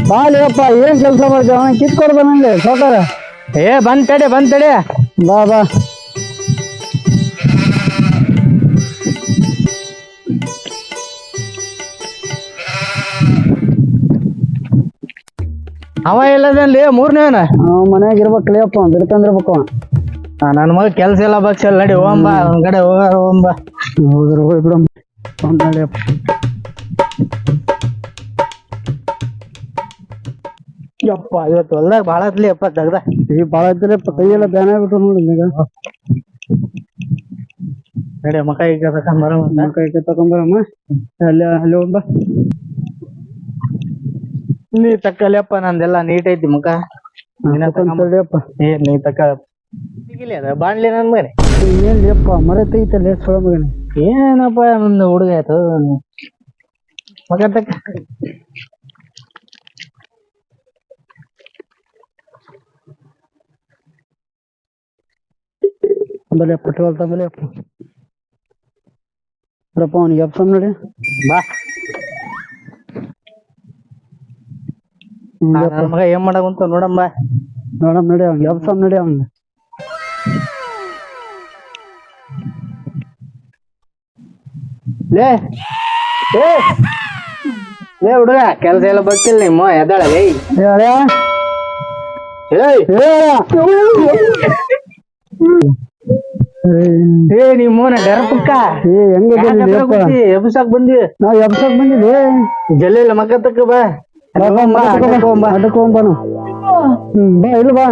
ಬಾಲಿಯಪ್ಪ ಏನ್ ಕೆಲಸ ಮಾಡ್ತೇವ ಕಿತ್ಕೊಡ್ದ ನಂಗೆ ಸೌಕಾರ ಬಂದ್ ತಡೆ ಬಾ ಬಾ ಅವ ಎಲ್ಲದಲ್ಲಿ ಮೂರನೇವನ ಮನ್ಯಾಗ ಇರ್ಬೇಕಲ್ಲ ಅಪ್ಪ ಬಿಡ್ಕಂದಿರ್ಬೇಕು ನನ್ನ ಮಗ ಕೆಲ್ಸ ಎಲ್ಲ ಬಗ್ಸಲ್ಲ ನಡಿ ಹೋಗಂಬ ಒಂದ್ ಕಡೆ ಹೋಗಂಬ ಹೌದ್ರ ಹೋಗಿ ಬಿಡಮ್ಮ ಯಪ್ಪ ಇವತ್ತು ಹೊಲ್ದಾಗ ಬಾಳ ಹತ್ಲಿ ಅಪ್ಪ ತೆಗ್ದ ಈಗ ಭಾಳ ಐತಿರಪ್ಪ ಕೈಯೆಲ್ಲ ಬ್ಯಾನ್ ಆಗ್ಬಿಟ್ಟು ನೋಡಿ ಈಗ ನಡಿ ಮಕ ಈಗ ತಕೊಂಬರ ಕೈ ತಕೊಂಬರಮ್ಮ ಅಲ್ಲಿ ಹೋಗ್ಬಾ ನೀ ತಕ್ಕಲಿಯಪ್ಪ ನಂದೆಲ್ಲ ನೀಟ್ ಐತಿ ಮುಖ ತಡಿಯಪ್ಪ ನೀ ತಕ್ಕ ಸಿಗಿಲಿ ಅದ ಬಾಣ್ಲಿ ನನ್ ಮನೆ ಏನ್ ಅಪ್ಪ ಮರೆ ತೆಗಿತಲ್ಲ ಸೊಳ ಮಗನೇ ಏನಪ್ಪ ಒಂದು ಹುಡುಗ ಆಯ್ತು ಮಗ ತಕ್ಕ ಬಲೆ ಪೆಟ್ರೋಲ್ ತಗೊಲೆ ಅಪ್ಪ ಬರಪ್ಪ ಅವನಿಗೆ ಎಪ್ಸಮ್ ನೋಡಿ ಬಾ ನನ್ನ ಮಗ ಏನ್ ಮಾಡಕಂತ ನೋಡಮ್ಮ ನೋಡಮ್ ನಡಿ ಅವ್ನಿಗೆ ಎಪ್ಸಮ್ ನಡಿ ಅವ್ನಿಗೆ ಲೇ ಹುಡುಗ ಕೆಲ್ಸ ಎಲ್ಲ ಬರ್ತಿಲ್ಲ ನಿಮ್ಮ ಎದ್ದಾಳ ನಿಮ್ಮನ ಡರಪಕ್ಕ ಎಬ್ಸಾಕ್ ಬಂದಿ ನಾವ್ ಎಬ್ಸಕ್ ಬಂದಿದ್ವಿ ಜಲ್ಲಿಲ್ಲ ಮಕ್ಕ ತಕ್ಕ ಬಾ ಅಡ್ಕೊಂಬನು ಬಾ ಇಲ್ಲ ಬಾ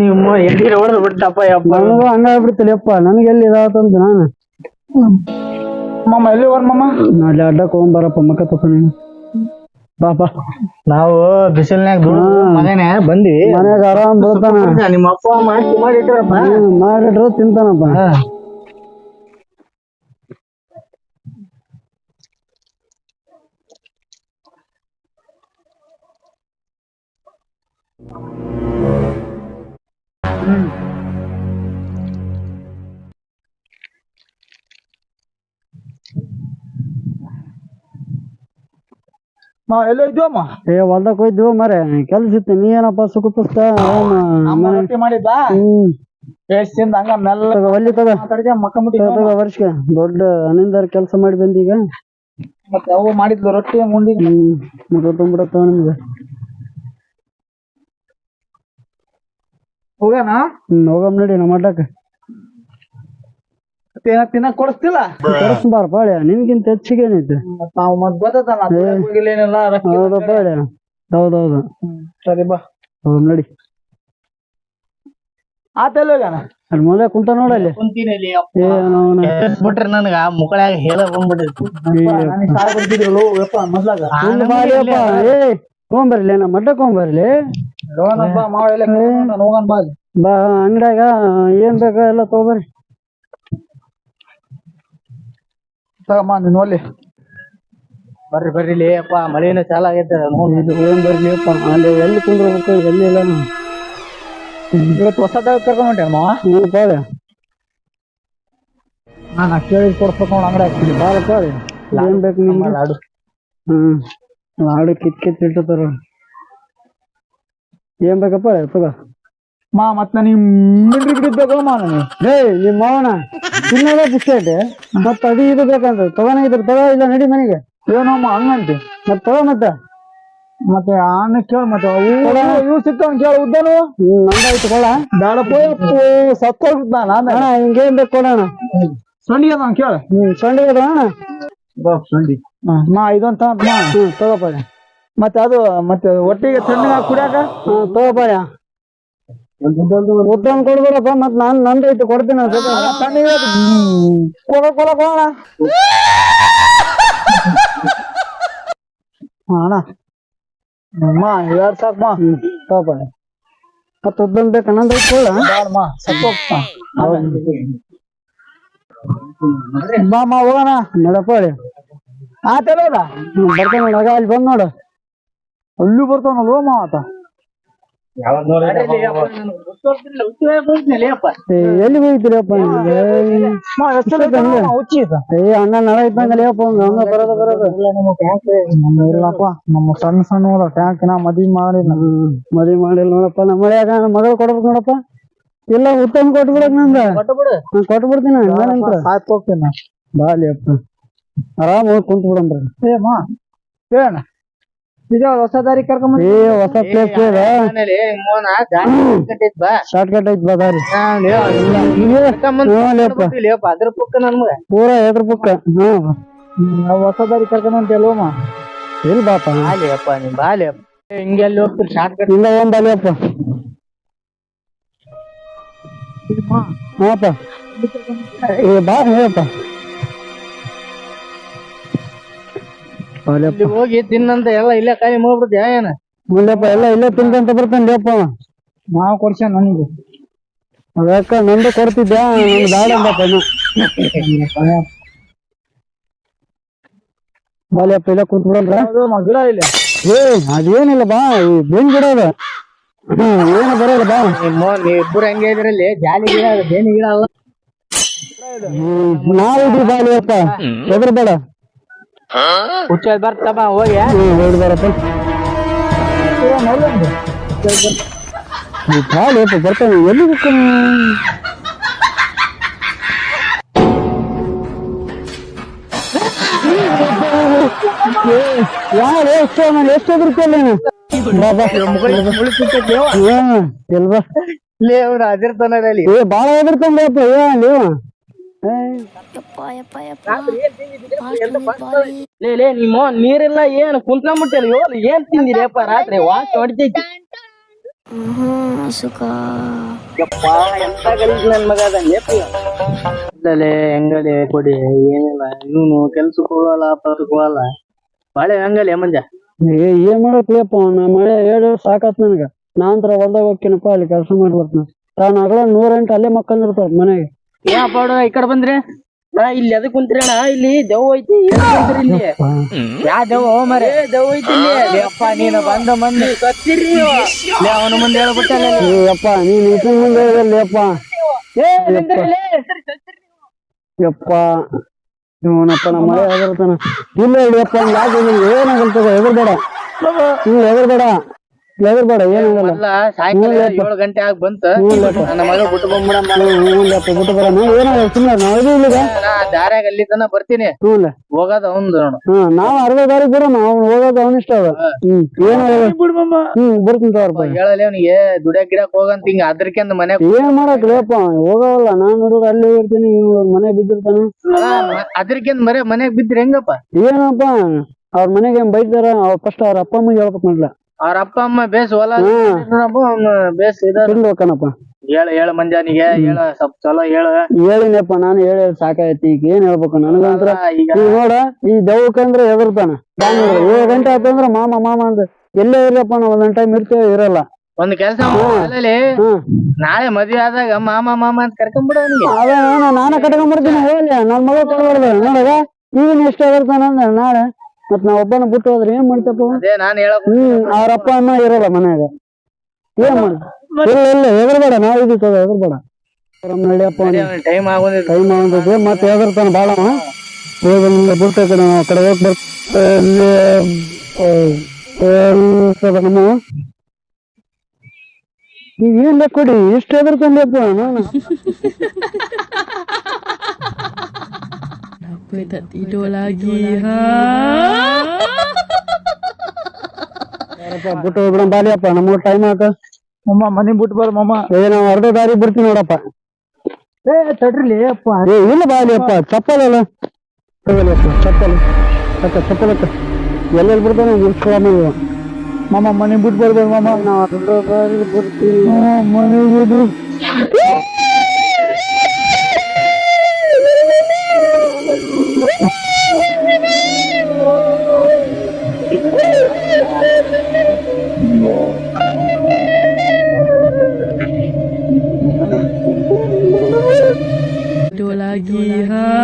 ನಿಮ್ಮ ಎಲ್ಲಿ ಹೊಡೆದು ಬಿಡ್ತಪ್ಪ ಯಪ್ಪ ನನಗೂ ಹಂಗಾಗ್ಬಿಡ್ತಿಲ್ಲ ಯಪ್ಪ ನನಗೆ ಎಲ್ಲಿ ಇದಾವತ್ತಂತ ನಾನು ಮಮ್ಮ ಎಲ್ಲಿ ಹೋರ್ ಮಮ್ಮ ಅಲ್ಲಿ ಅಡ್ಡಕ್ ಹೋಗ್ಬಾರಪ್ಪ ಮಕ್ಕ ತಪ್ಪ ನೀನು ಬಾ ಬಾ ನಾವು ಬಿಸಿಲ್ನಾಗ ಮಗನೇ ಬಂದ್ವಿ ಮನ್ಯಾಗ ಆರಾಮ್ ಬೀಳ್ತಾನ ನಿಮ್ಮ ಅಪ್ಪ ಮಾಡಿಟ್ರಪ್ಪ ಮಾಡಿಟ್ರು ತಿಂತಾನಪ್ಪ ಎಲ್ಲ ಇದ್ವಮ್ಮ ಹೊಲ್ದಕ್ ಹೋಯ್ದ್ವು ಮರೆ ಕೆಲ್ಸ ಇತ್ತು ನೀ ಏನಪ್ಪ ಸುಖ ಪುಸ್ತ ಮಾಡಿದ್ದ ಹಂಗ ಒಲ್ಲಿ ತಗೋ ವರ್ಷಕ್ಕೆ ದೊಡ್ಡ ಹಣ್ಣಿಂದಾರ ಕೆಲ್ಸ ಮಾಡಿ ಬಂದೀಗ ಮತ್ತೆ ಅವು ಮಾಡಿದ್ಲು ರೊಟ್ಟಿ ಮುಂಡಿ ಮುಖ ತುಂಬಿಡತ್ತವ ನಿಮ್ಗೆ ಹೋಗೋಣ ಹೋಗಮ್ ನಡಿ ನಮ್ಮ ಅಡ್ಡಕ್ಕೆ ತಿನ್ನಕ್ ಕೊಡಿಸ್ತಿಲ್ಲ ಕೊಡಿಸ್ಬಾರ ಪಾಳ್ಯ ನಿನ್ಗಿಂತ ಹೆಚ್ಚಿಗೆ ಏನೈತೆ ನಾವು ಹೌದಾ ಪಾಳ್ಯ ಹೌದೌದು ಸರಿ ಬಾ ಹೋಗಮ್ ನಡಿ ಆತಲ್ಲ ಹೋಗೋಣ ಅಲ್ಲಿ ಮೊದಲೇ ಕುಂತ ನೋಡಲ್ಲಿ ಬಿಟ್ರೆ ನನಗ ಮುಕ್ಕಳಾಗ ಹೇಳ ಹೋಗ್ಬರ್ಲಿ ನಮ್ಮ ಮಟ್ಟಕ್ ಹೋಗ್ಬರ್ಲಿ ಬಾ ಅಂಗಡ್ಯಾಗ ಏನ್ ಬೇಕ ಎಲ್ಲ ತಗೋಬರ್ರಿ ತಗಮ್ಮ ನೀನ್ ಒಲ್ಲಿ ಬರ್ರಿ ಅಪ್ಪ ಮಳೆನೂ ಚಾಲ ಆಗೈತೆ ಏನ್ ಬರ್ಲಿ ಅಪ್ಪ ಅಲ್ಲಿ ಎಲ್ಲಿ ಕುಂದ್ರಬೇಕು ಎಲ್ಲಿ ಇಲ್ಲ ಇವತ್ತು ಹೊಸದಾಗ ಕರ್ಕೊಂಡ್ಬಿಟ್ಟೆ ಪಾಳೆ ನಾನು ಕೇಳಿ ಕೊಡ್ಸ್ಬೇಕು ನೋಡ್ ಅಂಗಡಿ ಹಾಕ್ತೀನಿ ಬಾಳ ಪಾಳೆ ಏನ್ ಬೇಕು ನಿಮ್ಗೆ ಲಾಡು ಲಾಡು ಕಿತ್ ಇಟ್ಟತಾರ ಏನ್ ಬೇಕಪ್ಪ ತಗೋ ಮತ್ ನಿಮ್ ಮಿಲ್ಟ್ರಿ ಬಿಡಿದ್ಬೇಕು ನಿಮ್ಮ ಮಾವನ ತಿನ್ನೋದೇ ಬಿಸ್ಕೆಟ್ ಮತ್ತ ಅದು ಇದು ಬೇಕಂತ ತಗೋನ ಇದ್ರ ತಗೋ ಇಲ್ಲ ನಡಿ ಮನೆಗೆ ಏನಮ್ಮ ಹಂಗಂತೆ ಮತ್ ತಗೋ ಮತ್ತೆ ಆನೆ ಕೇಳ ಮತ್ತೆ ಇವು ಸಿಕ್ತವ್ ಕೇಳ ಉದ್ದನು ನಂದಾಯ್ತು ಕೊಡ ಬೇಡಪ್ಪ ಸತ್ತೋಗ್ಬಿಟ್ಟ ಅಣ್ಣ ಹಿಂಗೇನ್ ಬೇಕು ಕೊಡೋಣ ಸಂಡಿಗೆ ಅದ ಕೇಳ ಸಂಡಿಗೆ ಅದ ಅಣ್ಣ ಸಂಡಿ ನಾ ಇದೊಂದ್ ತಗೋಪಾಯ ಮತ್ತೆ ಅದು ಮತ್ತೆ ಒಟ್ಟಿಗೆ ತಣ್ಣಗ ಕುಡಿಯಾಕ ತಗೋಪಾಯ ಉದ್ದನ್ ಕೊಡ್ಬೇಡಪ್ಪ ಮತ್ ನಾನ್ ನಂದೈತಿ ಕೊಡ್ತೀನಿ ತಣ್ಣಗೆ ಕೊಡೋಣ ಅಣ್ಣ ಎರಡ್ ಸಾಕ್ ತಗೋಪಾಯ ಮತ್ ಉದ್ದನ್ ಬೇಕು ನಂದೈತಿ ಕೊಡ ಬಾ ಹೋಗೋಣ ನೋಡಪ್ಪ ಆತಲ್ಲ ಬರ್ತಾನ ನೋಡ ಅಲ್ಲಿ ಬಂದ್ ನೋಡು ಅಲ್ಲೂ ಬರ್ತಾನಲ್ವ ಆತ ಎಲ್ಲಿ ಹೋಗ್ತೀರಪ್ಪ ಅಣ್ಣ ನಳ ಇದ್ದಂಗಲ್ಲ ಹಂಗ ಬರೋದು ಇಲ್ಲಪ್ಪ ನಮ್ಮ ಸಣ್ಣ ಸಣ್ಣ ಟ್ಯಾಂಕ್ ನಾ ಮದ್ವಿ ಮಾಡಿಲ್ಲ ಮದ್ವಿ ಮಾಡಿಲ್ಲ ನೋಡಪ್ಪ ನಮ್ಮ ಮಳ್ಯಾಗ ಮಗಳು ಕೊಡ್ಬೇಕು ನೋಡಪ್ಪ ಇಲ್ಲ ಉತ್ತಮ ಕೊಟ್ಬಿಡಕ್ ನಂದ ಕೊಟ್ಬಿಡ್ತೀನಿ ಆಯ್ತು ಹೋಗ್ತೇನೆ ಬಾಲಿ ಅಪ್ಪ ಆರಾಮ್ ಹೋಗಿ ಕುಂತ್ ಬಿಡಂಬ್ರಿ ಏನ ಈಗ ಹೊಸ ದಾರಿ ಕರ್ಕೊಂಡ್ ಹೊಸ ಪ್ಲೇಸ್ ಶಾರ್ಟ್ ಕಟ್ ಐತ್ ಬಾ ದಾರಿ ಪೂರಾ ಎದ್ರ ಪುಕ್ಕ ಹೊಸ ದಾರಿ ಕರ್ಕೊಂಡ್ ಹೊಂಟಿಯಲ್ವಮ್ಮ ಎಲ್ಲಿ ಬಾಪ ಬಾಲಿಯಪ್ಪ ನೀ ಬಾಲಿಯಪ್ಪ ಹಿಂಗೆಲ್ಲಿ ಹೋಗ್ತೀರಿ ಶಾರ್ಟ್ ಕಟ್ ಇಲ್ಲ ಒಂದ್ ಬಾಲಿ ಅಪ್ಪ ಹಾಪ ಬಾ ಹೇಳಪ್ಪ ಹೋಗಿ ತಿನ್ನಂತ ಎಲ್ಲ ಇಲ್ಲೇ ಖಾಲಿ ಮಾಡ್ಬಿಡ್ತೀಯ ಏನ ಮುಂದೆಪ್ಪ ಎಲ್ಲ ಇಲ್ಲೇ ತಿಂತಂತ ಬರ್ತಾನೆ ಲೇಪ್ಪ ನಾವು ಕೊಡ್ಸ ನನಗೆ ಅದಕ್ಕ ನಂದು ಕೊಡ್ತಿದ್ದೆ ನಂದು ಬ್ಯಾಡ ಅಂದಪ್ಪ ಬಾಲಿಯಪ್ಪ ಇಲ್ಲ ಕುಂತ್ ಬಿಡಲ್ರ ಗಿಡ ಇಲ್ಲ ಅದೇನಿಲ್ಲ ಬಾ ಈ ಬೇನ್ ಗಿಡ ಅದ ಏನು ಬರೋಲ್ಲ ಬಾ ಇಬ್ಬರು ಹಂಗೆ ಇದ್ರಲ್ಲಿ ಜಾಲಿ ಗಿಡ ಅದ ಬೇನಿ ಗಿಡ ಅಲ್ಲ ನಾವಿದ್ವಿ ಬಾಲಿಯಪ್ಪ ಎದ್ರ ಬೇಡ ಹುಚ್ಚ ಬರ್ತಮ್ಮ ಹೋಗಿ ಹೇಳಿ ಬಾರಪ್ಪ ಬಾಲಿಯಪ್ಪ ಬರ್ತಾನೆ ಎಲ್ಲಿ ಯಾರು ಎಷ್ಟು ನಾನು ಎಷ್ಟು ಎದುರ್ತಲ್ಲ ಅದಿರ್ತಾನಲ್ಲಿ ಬಾಳ ಎದುರ್ತಾನಪ್ಪ ನಿಮ್ಮ ನೀರೆಲ್ಲ ಏನು ಕುಂತ್ಕೊಂಡ್ಬಿಟ್ಟಲ್ಲ ಏನ್ ತಿಂದಿರಿಯಪ್ಪ ರಾತ್ರಿ ವಾಸ ಹೊಡಿತೈತಿ ಎಂತ ಗಲೀಜ್ ನನ್ ಮಗ ಅದೇ ಹೆಂಗಲೆ ಕೊಡಿ ಏನಿಲ್ಲ ಇವನು ಕೆಲ್ಸಕ್ಕೆ ಹೋಗಲ್ಲ ಪದಕ್ಕೆ ಹೋಗಲ್ಲ ಬಾಳೆ ಹೆಂಗಲೆ ಮಂಜ ಏನ್ ಮಾಡಕ್ಲಿಯಪ್ಪ ನಾ ಮಳೆ ಹೇಳಿ ಸಾಕತ್ ನನಗ ನಾಂತರ ಹೊಲ್ದಾಗ ಹೋಗ್ತೀನಪ್ಪ ಅಲ್ಲಿ ಕೆಲಸ ಮಾಡಿ ಬರ್ತೀನಿ ತಾನು ಅಗಳ 108 ಅಲ್ಲೇ ಮಕ್ಕಂದಿರ್ತಾವ ಮನೆಗೆ ಏನಪ್ಪ ಈ ಕಡೆ ಬಂದ್ರೆ ಇಲ್ಲಿ ಅದಕ್ಕೆ ಕುಂತ್ರಿಯಣ್ಣ ಇಲ್ಲಿ ದೆವ್ವ ಐತಿ ಇಲ್ಲಿ ಯಾ ದೆವ್ವ ಮರೆ ದೆವ್ವ ಐತಿ ಇಲ್ಲಿ ಅಪ್ಪ ನೀನು ಬಂದ ಮಂದಿ ಸತ್ತಿರಿ ಅವನ ಮುಂದೆ ಹೇಳ್ಬಿಟ್ಟಲ್ಲ ಅಪ್ಪ ನೀನ್ ಇದ್ರ ಮುಂದೆ ಹೇಳಿದಲ್ಲಪ್ಪ ಯಪ್ಪ ಇವನಪ್ಪ ನಮ್ಮ ಮಳೆ ಹೆದರ್ತಾನ ಇಲ್ಲ ಹೇಳಿಯಪ್ಪ ಏನಾಗಲ್ತದ ಹೆದರ್ಬೇಡ ಇಲ್ಲ ಹೆದರ್ಬೇಡ ಹೆದರ್ಬೇಡ ಏನಾಗಲ್ಲ ಸಾಯಂಕಾಲ 7 ಗಂಟೆ ಆಗಿ ಬಂತ ನನ್ನ ಮಗ ಬಿಟ್ಟು ಬಂದ್ಬಿಡಮ್ಮ ಬಿಟ್ಟು ಬರ ಏನಾಗಲ್ಲ ಸುಮ್ಮನೆ ನಾವು ಇಲ್ಲಿಗ ದಾರ್ಯಾಗ ಅಲ್ಲಿ ತನ ಬರ್ತೀನಿ ಹೋಗೋದ ಅವಂದು ನೋಡು ನಾವ್ ಅರ್ಧ ದಾರಿ ಬಿಡೋಣ ಅವ್ನು ಹೋಗೋದು ಅವನಿಷ್ಟ ಅದ ಬರ್ತೀನಿ ಹೇಳಲ್ಲ ಅವನಿಗೆ ದುಡಿಯಾಕ್ ಗಿಡಕ್ ಹೋಗಂತ ಹಿಂಗ ಅದ್ರಕ್ಕೆಂದ ಮನೆ ಏನ್ ಮಾಡಕ್ಲೇಪ್ಪ ಹೋಗವಲ್ಲ ನಾನ್ ನೋಡುದು ಅಲ್ಲಿ ಇರ್ತೀನಿ ಮನೆ ಬಿದ್ದಿರ್ತಾನ ಅದ್ರಕ್ಕೆಂದ ಮನೆಗ್ ಬಿದ್ರಿ ಹೆಂಗಪ್ಪ ಏನಪ್ಪ ಅವ್ರ ಮನೆಗೆ ಬೈತಾರ ಫಸ್ಟ್ ಅವ್ರ ಅಪ್ಪ ಅಮ್ಮಗೆ ಹೇಳ್ಬೇಕು ಮೊದ್ಲ ಅವ್ರ ಅಪ್ಪ ಅಮ್ಮ ಬೇಸ್ ಹೊಲ ಬೇಸ್ ಹೋಗ್ಕನಪ್ಪ ಹೇಳ ಮಂಜಾನಿಗೆ ಹೇಳ ಸ್ವಲ್ಪ ಚಲೋ ಹೇಳಿನಪ್ಪ ನಾನು ಹೇಳಿ ಸಾಕಾಯ್ತಿ ಈಗ ಏನ್ ಹೇಳ್ಬೇಕು ನನಗಂತ್ರ ಈಗ ನೋಡ ಈ ದೆವ್ವಕ್ಕಂದ್ರ ಹೆದರ್ತಾನ 7 ಗಂಟೆ ಆತಂದ್ರ ಮಾಮ ಅಂತ ಎಲ್ಲೇ ಇರಪ್ಪ ನಾವ್ ಒಂದೊಂದ್ ಟೈಮ್ ಇರ್ತೇವೆ ಇರಲ್ಲ ಒಂದ್ ಕೆಲ್ಸ ನಾಳೆ ಮದ್ವೆ ಆದಾಗ ಮಾಮ ಅಂತ ಕರ್ಕೊಂಡ್ಬಿಡ ಅದ ನಾನ ಕಟ್ಕೊಂಡ್ಬರ್ತೀನಿ ಹೇಳಿ ನನ್ ಮಗ ಕೊಡ್ಬಾರ್ದು ನೋಡಗ ಈಗಿನ ಎಷ್ಟ ಹೆದರ್ತಾನಂದ್ರ ನಾಳೆ ಮತ್ ನಾವ್ ಒಬ್ಬನ ಬಿಟ್ಟು ಹೋದ್ರೆ ಏನ್ ಮಾಡ್ತಪ್ಪ ಅವ್ರ ಅಪ್ಪ ಅಮ್ಮ ಇರಲ್ಲ ಮನ್ಯಾಗ ಏನ್ ಮಾಡ ಇಲ್ಲ ಹೆದರ್ಬೇಡ ನಾವ್ ಇದೀವಿ ಹೆದರ್ಬೇಡ ನಡಿಯಪ್ಪ ಟೈಮ್ ಆಗಂತೈತಿ ಮತ್ತೆ ಹೆದರ್ತಾನ ಬಾಳ ಬಿಡ್ತ ಕಡೆ ಆ ಕಡೆ ಹೋಗಿ ನಮ್ಮ ಈಗ ಏನ್ ಕೊಡಿ ಎಷ್ಟು ಹೆದರ್ತಾನಪ್ಪ ನಾನು tak tidur lagi ha ಬಿಟ್ಟು ಹೋಗ್ಬಿಡ ಬಾಲಿಯಪ್ಪ ನಮ್ಗ ಟೈಮ್ ಆಕ ಮನೆ ಬಿಟ್ಟು ಬರ ಮಾಮ ನಾವ್ ಅರ್ಧ ದಾರಿ ಬರ್ತೀವಿ ನೋಡಪ್ಪ ತಡ್ರಿ ಅಪ್ಪ ಇಲ್ಲ ಬಾಲಿಯಪ್ಪ ಚಪ್ಪಲಲ್ಲ ಚಪ್ಪಲ್ ಎಲ್ಲೆಲ್ಲಿ ಬಿಡ್ತಾನೆ ಮುಗಿಸ್ಕೊಳ ಮಾಮ ಮನೆ ಬಿಟ್ಟು ಬರ್ಬೋದು ಮಾಮ ನಾವ್ ಅರ್ಧ ದಾರಿ ಬರ್ತೀವಿ ಮನೆ ಬಿಡ್ರು tidur lagi ha